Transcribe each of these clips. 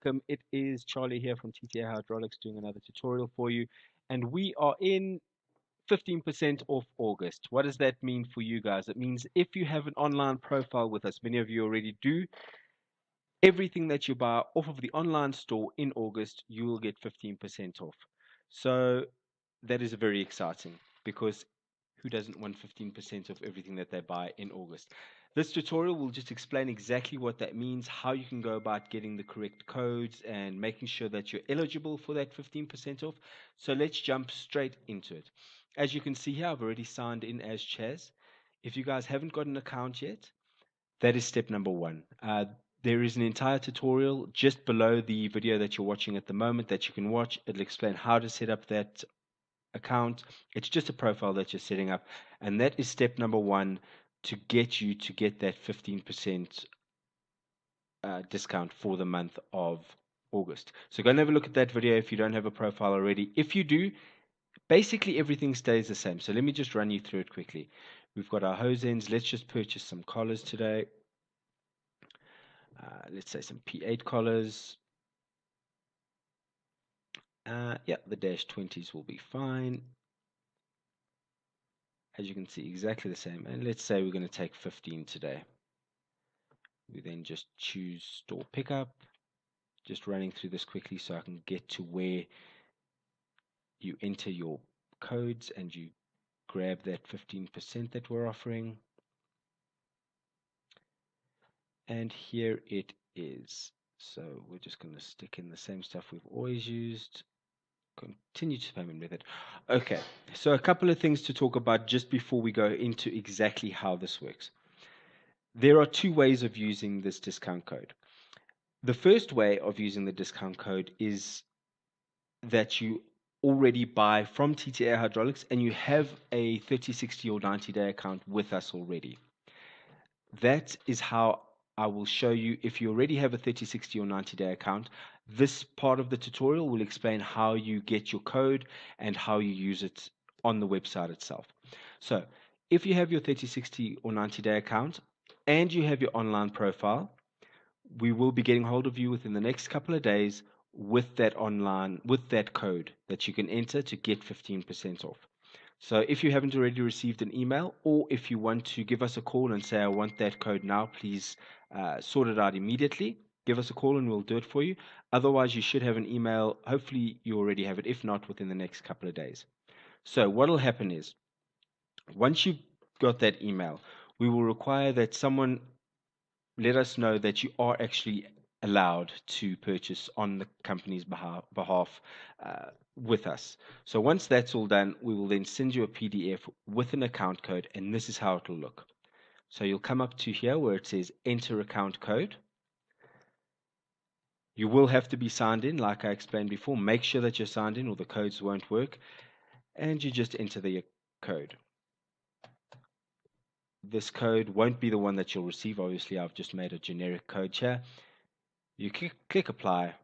welcome. It is Charlie here from TTA Hydraulics doing another tutorial for you. And we are in 15% off August. What does that mean for you guys? It means if you have an online profile with us, many of you already do, everything that you buy off of the online store in August, you will get 15% off. So that is very exciting because who doesn't want 15% of everything that they buy in August? This tutorial will just explain exactly what that means, how you can go about getting the correct codes and making sure that you're eligible for that 15% off. So let's jump straight into it. As you can see here, I've already signed in as Chaz. If you guys haven't got an account yet, that is step number one. There is an entire tutorial just below the video that you're watching at the moment that you can watch. It'll explain how to set up that account. It's just a profile that you're setting up, and that is step number one to get you to get that 15% discount for the month of August. So go and have a look at that video if you don't have a profile already. If you do, basically everything stays the same. So let me just run you through it quickly. We've got our hose ends. Let's just purchase some collars today. Let's say some P8 collars. Yeah, the dash 20s will be fine. As you can see, exactly the same. And let's say we're going to take 15 today. We then just choose store pickup. Just running through this quickly so I can get to where you enter your codes and you grab that 15% that we're offering. And here it is. So we're just going to stick in the same stuff we've always used. Continue to payment method. Okay, so a couple of things to talk about just before we go into exactly how this works. There are two ways of using this discount code. The first way of using the discount code is that you already buy from TTA Hydraulics and you have a 30, 60, or 90-day account with us already. That is how I will show you. If you already have a 30, 60, or 90-day account, this part of the tutorial will explain how you get your code and how you use it on the website itself. So if you have your 30, 60, or 90-day account and you have your online profile, we will be getting hold of you within the next couple of days with that code that you can enter to get 15% off. So if you haven't already received an email, or if you want to give us a call and say, I want that code now, please sort it out immediately. Give us a call and we'll do it for you. Otherwise, you should have an email. Hopefully, you already have it. If not, within the next couple of days. So what will happen is, once you've got that email, we will require that someone let us know that you are actually allowed to purchase on the company's behalf with us. So once that's all done, we will then send you a PDF with an account code, and this is how it will look. So you'll come up to here where it says enter account code. You will have to be signed in, like I explained before. Make sure that you're signed in or the codes won't work. And you just enter the code. This code won't be the one that you'll receive. Obviously, I've just made a generic code here. You click apply,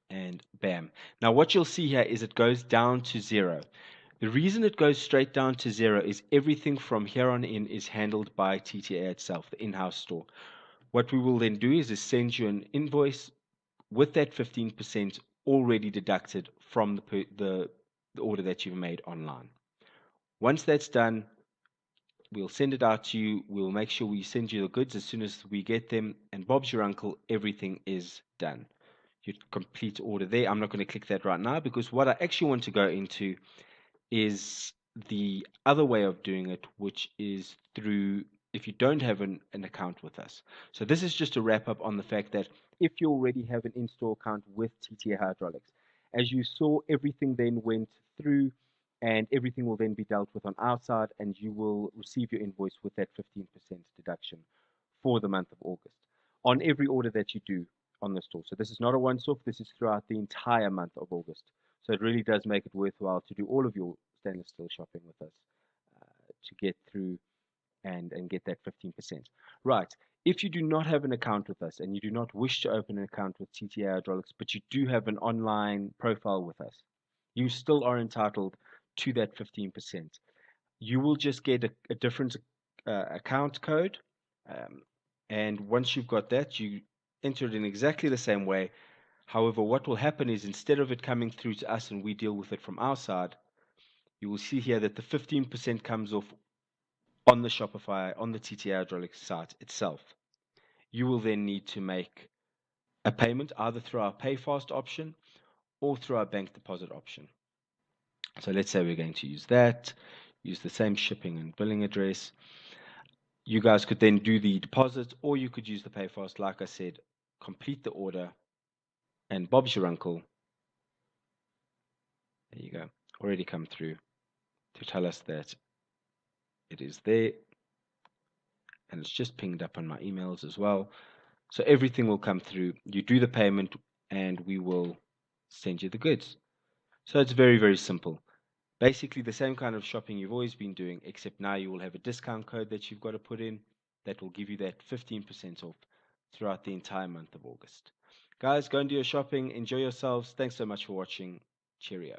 and bam. Now what you'll see here is it goes down to 0. The reason it goes straight down to 0 is everything from here on in is handled by TTA itself, the in-house store. What we will then do is send you an invoice with that 15% already deducted from the order that you've made online. Once that's done, we'll send it out to you. We'll make sure we send you the goods as soon as we get them, and Bob's your uncle, everything is done. Your complete order there. I'm not going to click that right now because what I actually want to go into is the other way of doing it, which is through if you don't have an account with us. So this is just a wrap up on the fact that if you already have an in-store account with TTA Hydraulics, as you saw, everything then went through and everything will then be dealt with on our side, and you will receive your invoice with that 15% deduction for the month of August on every order that you do on the store. So this is not a once-off. This is throughout the entire month of August. So it really does make it worthwhile to do all of your stainless steel shopping with us to get through and get that 15%. Right. If you do not have an account with us and you do not wish to open an account with TTA Hydraulics, but you do have an online profile with us, you still are entitled to that 15%. You will just get a different account code. Um, and once you've got that, you enter it in exactly the same way. However, what will happen is instead of it coming through to us and we deal with it from our side, you will see here that the 15% comes off on the Shopify, on the TTA Hydraulics site itself. You will then need to make a payment either through our PayFast option or through our bank deposit option. So let's say we're going to use that, use the same shipping and billing address. You guys could then do the deposit, or you could use the PayFast. Like I said, complete the order, and Bob's your uncle. There you go. Already come through to tell us that it is there, and it's just pinged up on my emails as well. So everything will come through. You do the payment, and we will send you the goods. So it's very, very simple. Basically, the same kind of shopping you've always been doing, except now you will have a discount code that you've got to put in that will give you that 15% off throughout the entire month of August. Guys, go and do your shopping. Enjoy yourselves. Thanks so much for watching. Cheerio.